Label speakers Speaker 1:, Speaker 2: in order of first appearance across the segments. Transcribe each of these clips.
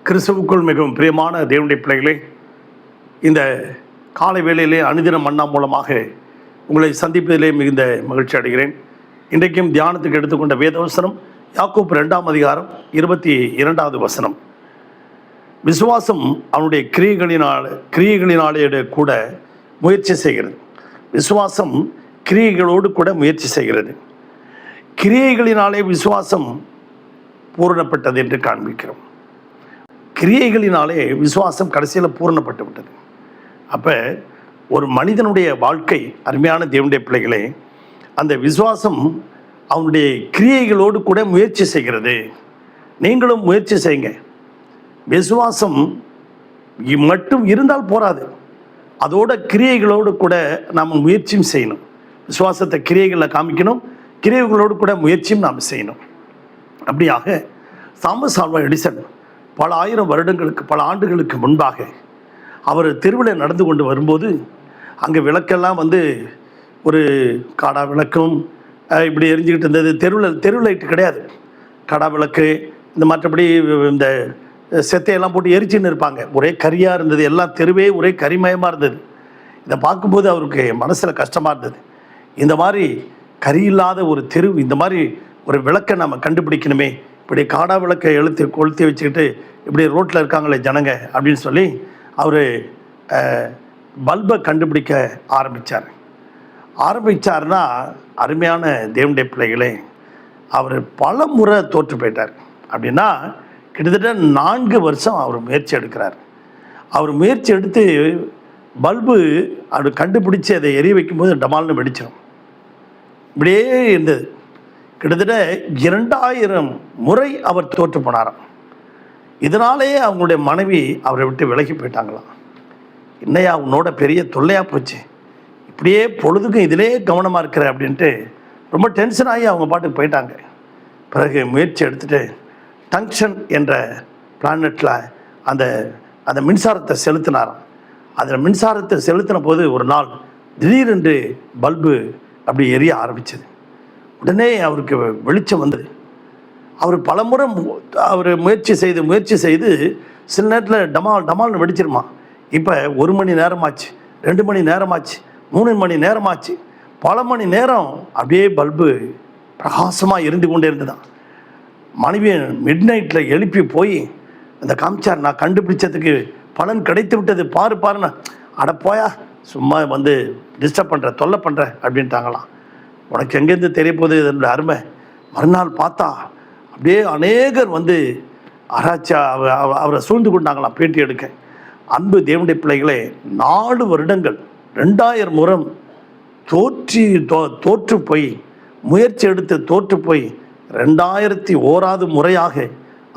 Speaker 1: கிறிஸ்துவுக்குள் மிகவும் பிரியமான தேவனுடைய பிள்ளைகளே, இந்த காலை வேளையிலே அனுதின மன்னா மூலமாக உங்களை சந்திப்பதிலே மிகுந்த மகிழ்ச்சி அடைகிறேன். இன்றைக்கும் தியானத்துக்கு எடுத்துக்கொண்ட வேதவசனம் யாக்கோப்பு 2ஆம் அதிகாரம் 22வது வசனம். விசுவாசம் அவனுடைய கிரியைகளினாலே கூட முயற்சி செய்கிறது. விசுவாசம் கிரியைகளோடு கூட முயற்சி செய்கிறது. கிரியைகளினாலே விசுவாசம் பூரணப்பட்டது என்று காண்பிக்கிறோம். கிரியைகளினாலே விசுவாசம் கடைசியில் பூரணப்பட்டு விட்டது. அப்போ ஒரு மனிதனுடைய வாழ்க்கை, அருமையான தேவனுடைய பிள்ளைகளே, அந்த விசுவாசம் அவனுடைய கிரியைகளோடு கூட முயற்சி செய்கிறது. நீங்களும் முயற்சி செய்யுங்க. விசுவாசம் மட்டும் இருந்தால் போராது, அதோட கிரியைகளோடு கூட நாம் முயற்சியும் செய்யணும். விசுவாசத்தை கிரியைகளில் காமிக்கணும், கிரியைகளோடு கூட முயற்சியும் நாம் செய்யணும். அப்படியாக தாமஸ் ஆல்வா எடிசன் பல ஆண்டுகளுக்கு முன்பாக அவர் தெருவில் நடந்து கொண்டு வரும்போது, அங்கே விளக்கெல்லாம் ஒரு காடா விளக்கும் இப்படி எரிஞ்சிக்கிட்டு இருந்தது. தெரு லைட்டு கிடையாது, காடா விளக்கு, இந்த மற்றபடி இந்த செத்தையெல்லாம் போட்டு எரிச்சின்னு இருப்பாங்க. ஒரே கரியாக இருந்தது, எல்லாம் தெருவே ஒரே கரிமயமாக இருந்தது. இதை பார்க்கும்போது அவருக்கு மனசில் கஷ்டமாக இருந்தது. இந்த மாதிரி கரி இல்லாத ஒரு தெரு, இந்த மாதிரி ஒரு விளக்கை நம்ம கண்டுபிடிக்கணுமே, இப்படி காடா விளக்கை கொளுத்தி வச்சுக்கிட்டு இப்படி ரோட்டில் இருக்காங்களே ஜனங்க அப்படின்னு சொல்லி அவர் பல்பை கண்டுபிடிக்க ஆரம்பித்தார்னா, அருமையான தேவனுடைய பிள்ளைகளே, அவர் பல முறை தோற்று போயிட்டார். அப்படின்னா கிட்டத்தட்ட 4 வருஷம் அவர் முயற்சி எடுக்கிறார். அவர் முயற்சி எடுத்து பல்பு அவர் கண்டுபிடிச்சி அதை எரிய வைக்கும்போது டமால்னு வெடிச்சிடும். இப்படியே இருந்தது. கிட்டத்தட்ட 2000 முறை அவர் தோற்று போனாராம். இதனாலேயே அவங்களுடைய மனைவி அவரை விட்டு விலகி போயிட்டாங்களாம். என்னையா உன்னோட பெரிய தொல்லையாக போச்சு, இப்படியே பொழுதுக்கும் இதிலே கவனமாக இருக்கிற அப்படின்ட்டு ரொம்ப டென்ஷன் ஆகி அவங்க பாட்டுக்கு போயிட்டாங்க. பிறகு முயற்சி எடுத்துகிட்டு டங்ஷன் என்ற பிளானட்டில் அந்த மின்சாரத்தை செலுத்தினாராம். அதில் மின்சாரத்தை செலுத்தின போது ஒரு நாள் திடீரென்று பல்பு அப்படி எரிய ஆரம்பிச்சது. உடனே அவருக்கு வெளிச்சம் வந்தது. அவர் பலமுறை முயற்சி செய்து சில நேரத்தில் டமால்னு வெடிச்சிருமா. இப்போ 1 மணி நேரமாச்சு, 2 மணி நேரமாச்சு, 3 மணி நேரமாச்சு, பல மணி நேரம் அப்படியே பல்பு பிரகாசமாக எரிந்து கொண்டே இருந்துதான். மனைவியை மிட்நைட்டில் எழுப்பி போய் அந்த காமிச்சார், நான் கண்டுபிடிச்சதுக்கு பலன் கிடைத்து விட்டது, பாருன்னு. அடப்போயா, சும்மா டிஸ்டர்ப் பண்ணுற, தொல்லை பண்ணுற அப்படின்ட்டாங்களாம். உனக்கு எங்கேருந்து தெரிய போகுது இதனுடைய அருமை. மறுநாள் பார்த்தா அப்படியே அநேகர் ஆராய்ச்சியா அவரை சூழ்ந்து கொண்டாங்களாம் பேட்டி எடுக்க. அன்பு தேவனுடைய பிள்ளைகளே, 4 வருடங்கள் 2000 முறை தோற்று போய் முயற்சி எடுத்து தோற்று போய் 2001வது முறையாக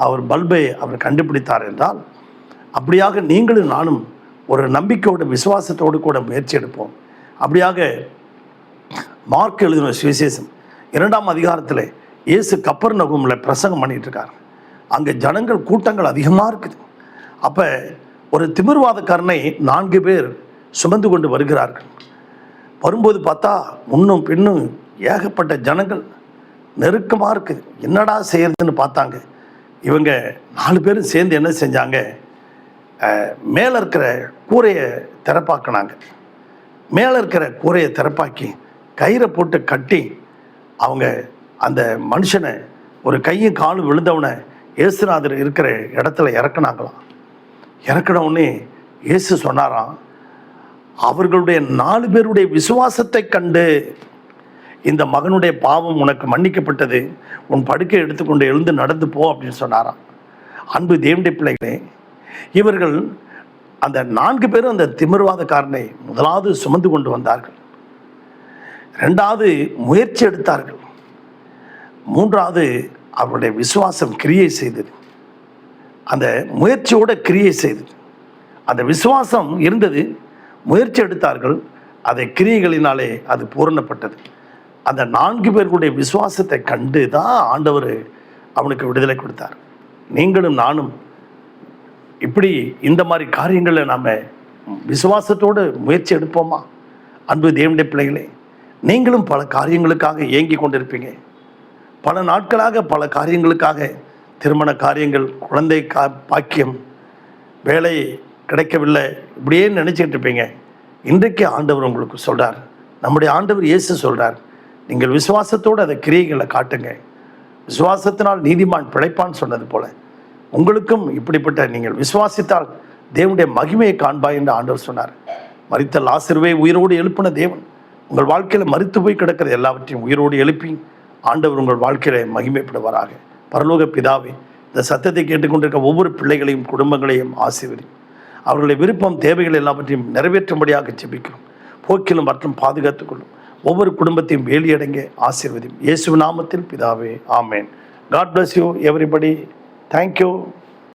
Speaker 1: அவர் பல்பை அவர் கண்டுபிடித்தார் என்றால், அப்படியாக நீங்களும் நானும் ஒரு நம்பிக்கையோட விசுவாசத்தோடு கூட முயற்சி எடுப்போம். அப்படியாக மார்க் எழுதின சுவிசேஷம் 2ஆம் அதிகாரத்தில் இயேசு கப்பர்நகூமில் பிரசங்கம் பண்ணிகிட்டு இருக்கார். அங்கே கூட்டங்கள் அதிகமாக இருக்குது. அப்போ ஒரு திமிர்வாதக்காரனை 4 பேர் சுமந்து கொண்டு வருகிறார்கள். வரும்போது பார்த்தா முன்னும் பின்னும் ஏகப்பட்ட ஜனங்கள் நெருக்கமாக இருக்குது. என்னடா செய்யறதுன்னு பார்த்தாங்க. இவங்க 4 பேரும் சேர்ந்து என்ன செஞ்சாங்க, மேலே இருக்கிற கூரையை திறப்பாக்கினாங்க. மேலே இருக்கிற கூரையை திறப்பாக்கி கயிறை போட்டு கட்டி அவங்க அந்த மனுஷனை, ஒரு கையும் காலும் விழுந்தவனை இயேசுநாதர் இருக்கிற இடத்துல இறக்குனாங்களாம். இறக்கினவுடனே இயேசு சொன்னாராம், அவர்களுடைய 4 பேருடைய விசுவாசத்தை கண்டு இந்த மகனுடைய பாவம் உனக்கு மன்னிக்கப்பட்டது, உன் படுக்கை எடுத்துக்கொண்டு எழுந்து நடந்து போ அப்படின்னு சொன்னாராம். அன்பு தேவனுடைய பிள்ளைகளே, இவர்கள் அந்த 4 பேரும் அந்த திமிர்வாதக்காரனை முதலாவது சுமந்து கொண்டு வந்தார்கள். 2வது முயற்சி எடுத்தார்கள். 3வது அவருடைய விசுவாசம் கிரியை செய்தது. அந்த முயற்சியோட கிரியை செய்தது. அந்த விசுவாசம் இருந்தது, முயற்சி எடுத்தார்கள், அதை கிரியைகளினாலே அது பூரணப்பட்டது. அந்த 4 பேர்களுடைய விசுவாசத்தை கண்டு தான் ஆண்டவர் அவனுக்கு விடுதலை கொடுத்தார். நீங்களும் நானும் இப்படி இந்த மாதிரி காரியங்களில் நாம் விசுவாசத்தோடு முயற்சி எடுப்போமா? அன்பு தேவனுடைய பிள்ளைகளே, நீங்களும் பல காரியங்களுக்காக ஏங்கி கொண்டிருப்பீங்க. பல நாட்களாக பல காரியங்களுக்காக திருமண காரியங்கள், குழந்தை பாக்கியம், வேலை கிடைக்கவில்லை, இப்படியே நினச்சிக்கிட்டு இருப்பீங்க. இன்றைக்கு ஆண்டவர் உங்களுக்கு சொல்கிறார், நம்முடைய ஆண்டவர் இயேசு சொல்கிறார், நீங்கள் விசுவாசத்தோடு அதை கிரியைகளை காட்டுங்க. விசுவாசத்தினால் நீதிமான் பிழைப்பான்னு சொன்னது போல உங்களுக்கும் இப்படிப்பட்ட நீங்கள் விசுவாசித்தால் தேவனுடைய மகிமையை காண்பாய் என்று ஆண்டவர் சொன்னார். மரித்த லாசருவை உயிரோடு எழுப்பின தேவன் உங்கள் வாழ்க்கையில் மரித்து போய் கிடக்கிற எல்லாவற்றையும் உயிரோடு எழுப்பி ஆண்டவர் உங்கள் வாழ்க்கையில மகிமைப்படுவாராக. பரலோக பிதாவே, இந்த சத்தத்தை கேட்டுக்கொண்டிருக்க ஒவ்வொரு பிள்ளைகளையும் குடும்பங்களையும் ஆசீர்வதி. அவர்களுடைய விருப்பம் தேவைகள் எல்லாவற்றையும் நிறைவேற்றும்படியாக ஜெபிக்கிறோம். போக்கிலும் மற்றும் பாதுகாத்துக்கொள்ளும். ஒவ்வொரு குடும்பத்தையும் வேலியடங்க ஆசீர்வதியும். இயேசு நாமத்தில் பிதாவே, ஆமேன். God bless you everybody. Thank you.